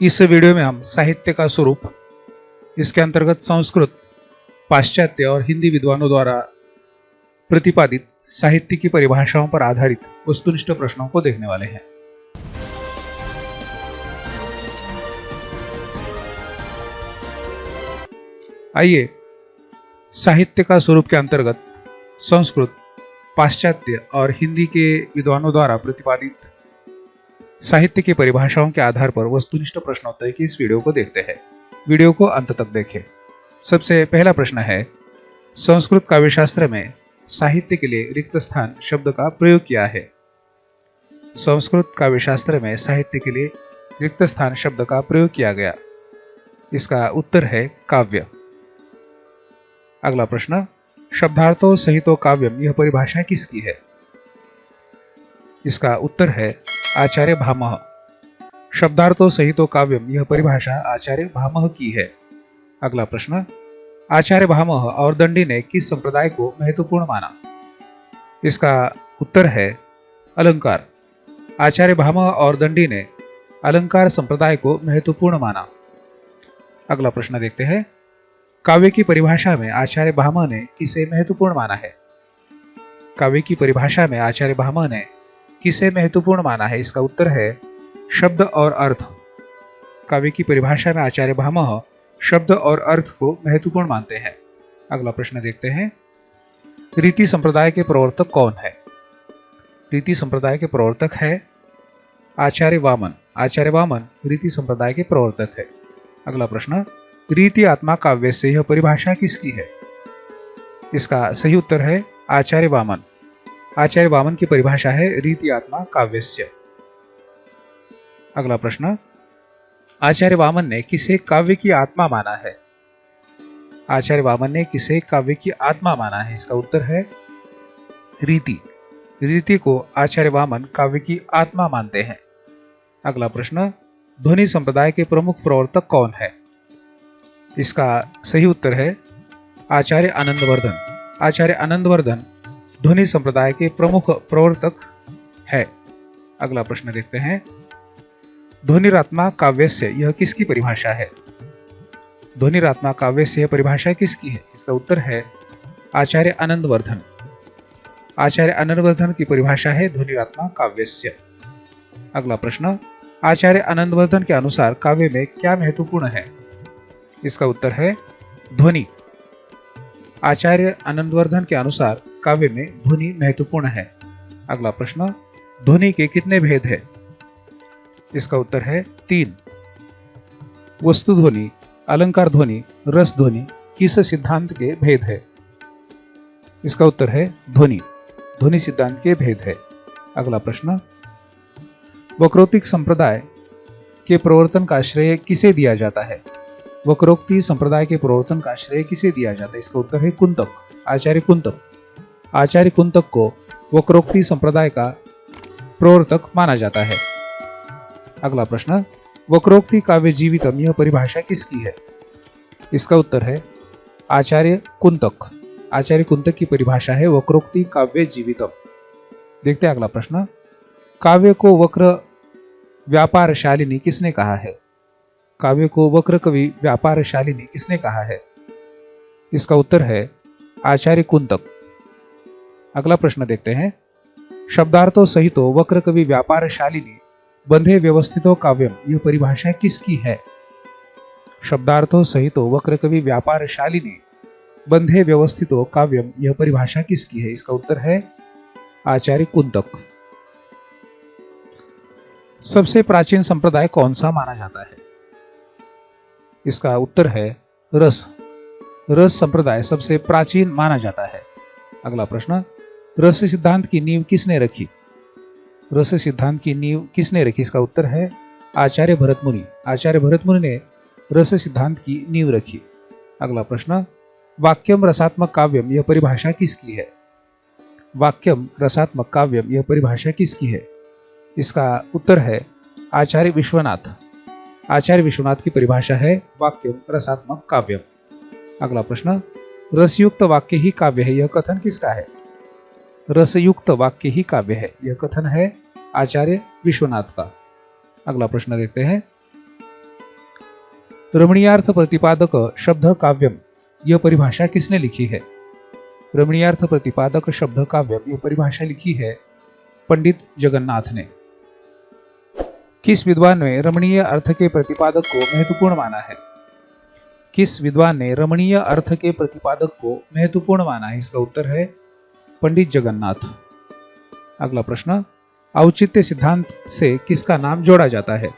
इस वीडियो में हम साहित्य का स्वरूप, इसके अंतर्गत संस्कृत, पाश्चात्य और हिंदी विद्वानों द्वारा प्रतिपादित साहित्य की परिभाषाओं पर आधारित वस्तुनिष्ठ प्रश्नों को देखने वाले हैं। आइए साहित्य का स्वरूप के अंतर्गत संस्कृत, पाश्चात्य और हिंदी के विद्वानों द्वारा प्रतिपादित साहित्य की परिभाषाओं के आधार पर वस्तुनिष्ठ प्रश्नोत्तर की इस वीडियो को देखते हैं। वीडियो को अंत तक देखें। सबसे पहला प्रश्न है, संस्कृत काव्यशास्त्र में साहित्य के लिए रिक्त स्थान शब्द का प्रयोग किया है। संस्कृत काव्यशास्त्र में साहित्य के लिए रिक्त स्थान शब्द का प्रयोग किया गया। इसका उत्तर है काव्य। अगला प्रश्न, शब्दार्थों सहितो काव्यम, यह परिभाषा किसकी है? इसका उत्तर है आचार्य भामह। शब्दार्थों सहितो काव्यम, यह परिभाषा आचार्य भामह की है। अगला प्रश्न, आचार्य भामह और दंडी ने किस संप्रदाय को महत्वपूर्ण माना? इसका उत्तर है अलंकार। आचार्य भामह और दंडी ने अलंकार संप्रदाय को महत्वपूर्ण माना। अगला प्रश्न देखते हैं, काव्य की परिभाषा में आचार्य भामह ने किसे महत्वपूर्ण माना है? काव्य की परिभाषा में आचार्य भामह ने किसे महत्वपूर्ण माना है? इसका उत्तर है शब्द और अर्थ। काव्य की परिभाषा में आचार्य भामह शब्द और अर्थ को महत्वपूर्ण मानते हैं। अगला प्रश्न देखते हैं, रीति संप्रदाय के प्रवर्तक कौन है? रीति संप्रदाय के प्रवर्तक है आचार्य वामन। आचार्य वामन रीति संप्रदाय के प्रवर्तक है। अगला प्रश्न, रीति आत्मा काव्य से, यह परिभाषा किसकी है? इसका सही उत्तर है आचार्य वामन। आचार्य वामन की परिभाषा है रीति आत्मा काव्यस्य। अगला प्रश्न, आचार्य वामन ने किसे काव्य की आत्मा माना है? आचार्य वामन ने किसे काव्य की आत्मा माना है? इसका उत्तर है रीति। रीति को आचार्य वामन काव्य की आत्मा मानते हैं। अगला प्रश्न, ध्वनि संप्रदाय के प्रमुख प्रवर्तक कौन है? इसका सही उत्तर है आचार्य आनंदवर्धन। आचार्य आनंदवर्धन ध्वनि संप्रदाय के प्रमुख प्रवर्तक है। अगला प्रश्न देखते हैं, ध्वनिरात्मा काव्यस्य, यह किसकी परिभाषा है? ध्वनिरात्मा काव्यस्य, यह परिभाषा किसकी है? इसका उत्तर है आचार्य आनंदवर्धन। आचार्य आनंदवर्धन की परिभाषा है ध्वनिरात्मा काव्यस्य। अगला प्रश्न, आचार्य आनंदवर्धन के अनुसार काव्य में क्या महत्वपूर्ण है? इसका उत्तर है ध्वनि। आचार्य आनंदवर्धन के अनुसार काव्य में ध्वनि महत्वपूर्ण है। अगला प्रश्न, ध्वनि के कितने भेद हैं? इसका उत्तर है 3। वस्तु ध्वनि, अलंकार ध्वनि, रस ध्वनि किस सिद्धांत के भेद है? इसका उत्तर है ध्वनि। ध्वनि सिद्धांत के भेद है। अगला प्रश्न, वक्रोक्ति संप्रदाय के प्रवर्तन का श्रेय किसे दिया जाता है? वक्रोक्ति संप्रदाय के प्रवर्तन का श्रेय किसे दिया जाता है? इसका उत्तर है कुंतक। आचार्य कुंतक। आचार्य कुंतक को वक्रोक्ति संप्रदाय का प्रवर्तक माना जाता है। अगला प्रश्न, वक्रोक्ति काव्य जीवितम, यह परिभाषा किसकी है? इसका उत्तर है आचार्य कुंतक। आचार्य कुंतक की परिभाषा है वक्रोक्ति काव्य जीवितम। देखते हैं अगला प्रश्न, काव्य को वक्र व्यापारशालिनी किसने कहा है? काव्य को वक्र कवि व्यापारशालिनी किसने कहा है? इसका उत्तर है आचार्य कुंतक। अगला प्रश्न देखते हैं, शब्दार्थों सहितो वक्र कवि व्यापारशालिनी बंधे व्यवस्थितो काव्यम, यह परिभाषा किसकी है? शब्दार्थों सहितो वक्र कवि व्यापारशालिनी बंधे व्यवस्थितो काव्यम, यह परिभाषा किसकी है? इसका उत्तर है आचार्य कुंतक। सबसे प्राचीन संप्रदाय कौन सा माना जाता है? इसका उत्तर है रस। रस संप्रदाय सबसे प्राचीन माना जाता है। अगला प्रश्न, रस सिद्धांत की नींव किसने रखी? रस सिद्धांत की नींव किसने रखी? इसका उत्तर है आचार्य भरतमुनि। आचार्य भरतमुनि ने रस सिद्धांत की नींव रखी। अगला प्रश्न, वाक्यम रसात्मक काव्यम, यह परिभाषा किसकी है? वाक्यम रसात्मक काव्यम, यह परिभाषा किसकी है? इसका उत्तर है आचार्य विश्वनाथ। आचार्य विश्वनाथ की परिभाषा है वाक्यम रसात्मक काव्यम। अगला प्रश्न, रसयुक्त वाक्य ही काव्य है, यह कथन किसका है? रसयुक्त वाक्य ही काव्य है, यह कथन है आचार्य विश्वनाथ का। अगला प्रश्न देखते हैं, रमणीयार्थ प्रतिपादक शब्द काव्यम यह परिभाषा किसने लिखी है? रमणीयार्थ प्रतिपादक शब्द काव्यम यह परिभाषा लिखी है पंडित जगन्नाथ ने। किस विद्वान ने रमणीय अर्थ के प्रतिपादक को महत्वपूर्ण माना है? किस विद्वान ने रमणीय अर्थ के प्रतिपादक को महत्वपूर्ण माना है? इसका उत्तर है पंडित जगन्नाथ। अगला प्रश्न, औचित्य सिद्धांत से किसका नाम जोड़ा जाता है?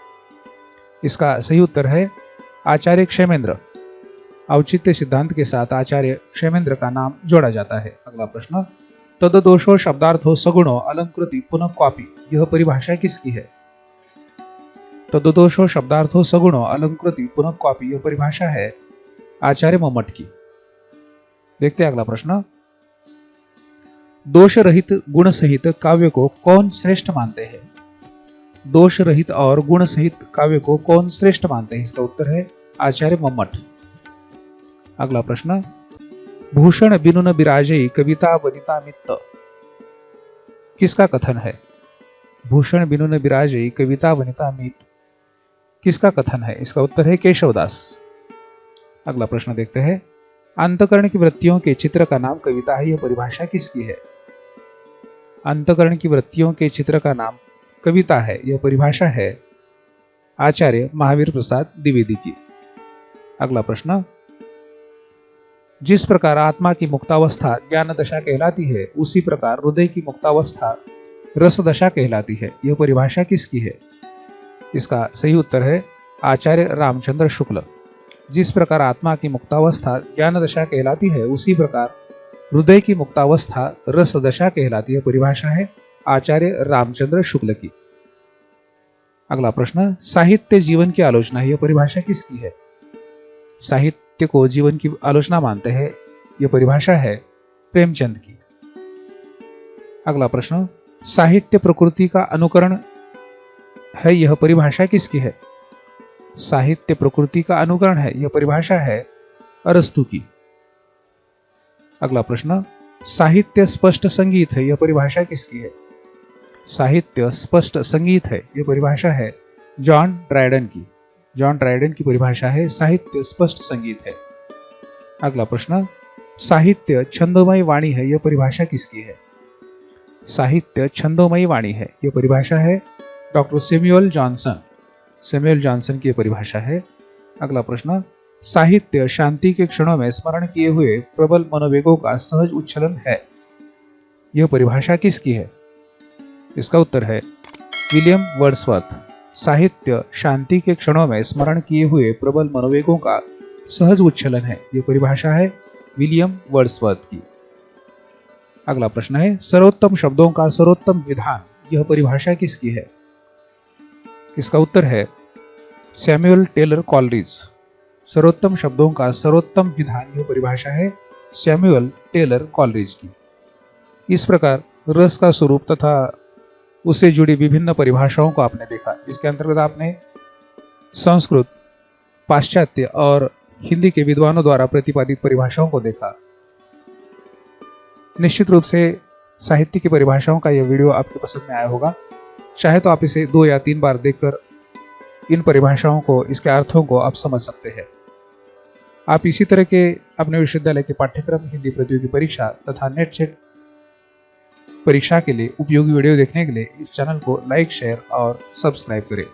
इसका सही उत्तर है आचार्य क्षेमेंद्र। औचित्य सिद्धांत के साथ आचार्य क्षेमेंद्र का नाम जोड़ा जाता है। अगला प्रश्न, तददोषो शब्दार्थो सगुणो अलंकृति पुनः क्वापि यह परिभाषा किसकी है? तददोषो शब्दार्थो सगुणो अलंकृति पुनः क्वापि यह परिभाषा है आचार्य मम्मट की। देखते हैं अगला प्रश्न, दोष रहित गुण सहित काव्य को कौन श्रेष्ठ मानते हैं? दोष रहित और गुण सहित काव्य को कौन श्रेष्ठ मानते हैं? इसका उत्तर है आचार्य मम्मट। अगला प्रश्न, भूषण बिनुन बिराजई कविता वनिता मित्त किसका कथन है? भूषण बिनुन बिराजई कविता वनिता मित्त किसका कथन है? इसका उत्तर है केशवदास। अगला प्रश्न देखते हैं, अंतःकरण की वृत्तियों के चित्र का नाम कविता है, यह परिभाषा किसकी है? अंतःकरण की वृत्तियों के चित्र का नाम कविता है, यह परिभाषा है आचार्य महावीर प्रसाद द्विवेदी की। अगला प्रश्न, जिस प्रकार आत्मा की मुक्तावस्था ज्ञान दशा कहलाती है उसी प्रकार हृदय की मुक्तावस्था रस दशा कहलाती है, यह परिभाषा किसकी है? इसका सही उत्तर है आचार्य रामचंद्र शुक्ल। जिस प्रकार आत्मा की मुक्तावस्था ज्ञान दशा कहलाती है उसी प्रकार हृदय की मुक्तावस्था रस दशा कहलाती है, परिभाषा है आचार्य रामचंद्र शुक्ल की। अगला प्रश्न, साहित्य जीवन की आलोचना है, यह परिभाषा किसकी है? साहित्य को जीवन की आलोचना मानते हैं, यह परिभाषा है प्रेमचंद की। अगला प्रश्न, साहित्य प्रकृति का अनुकरण है, यह परिभाषा किसकी है? साहित्य प्रकृति का अनुकरण है, यह परिभाषा है अरस्तु की। अगला प्रश्न, साहित्य स्पष्ट संगीत है, यह परिभाषा किसकी है? साहित्य स्पष्ट संगीत है, यह परिभाषा है जॉन ड्रायडन की। जॉन ड्रायडन की परिभाषा है साहित्य स्पष्ट संगीत है। अगला प्रश्न, साहित्य छंदोमयी वाणी है, यह परिभाषा किसकी है? साहित्य छंदोमयी वाणी है, यह परिभाषा है doctor Samuel Johnson. Samuel Johnson की परिभाषा है। अगला प्रश्न, साहित्य शांति के क्षणों में स्मरण किए हुए प्रबल मनोवेगों का सहज उच्छलन है, यह परिभाषा किसकी है? इसका उत्तर है विलियम वर्ड्सवर्थ। साहित्य शांति के क्षणों में स्मरण किए हुए प्रबल मनोवेगों का सहज उच्छलन है, यह परिभाषा है विलियम वर्ड्सवर्थ की। अगला प्रश्न है, सर्वोत्तम शब्दों का सर्वोत्तम विधान, यह परिभाषा किसकी है? इसका उत्तर है सैमुअल टेलर कॉलरिज। सर्वोत्तम शब्दों का सर्वोत्तम विधान, यह परिभाषा है सैमुअल टेलर कॉलरिज की। इस प्रकार रस का स्वरूप तथा उससे जुड़ी विभिन्न परिभाषाओं को आपने देखा। इसके अंतर्गत आपने संस्कृत, पाश्चात्य और हिंदी के विद्वानों द्वारा प्रतिपादित परिभाषाओं को देखा। निश्चित रूप से साहित्य की परिभाषाओं का यह वीडियो आपके पसंद में आया होगा। चाहे तो आप इसे 2 या 3 बार देखकर इन परिभाषाओं को, इसके अर्थों को आप समझ सकते हैं। आप इसी तरह के अपने विश्वविद्यालय के पाठ्यक्रम, हिंदी प्रतियोगी परीक्षा तथा नेट सेट परीक्षा के लिए उपयोगी वीडियो देखने के लिए इस चैनल को लाइक, शेयर और सब्सक्राइब करें।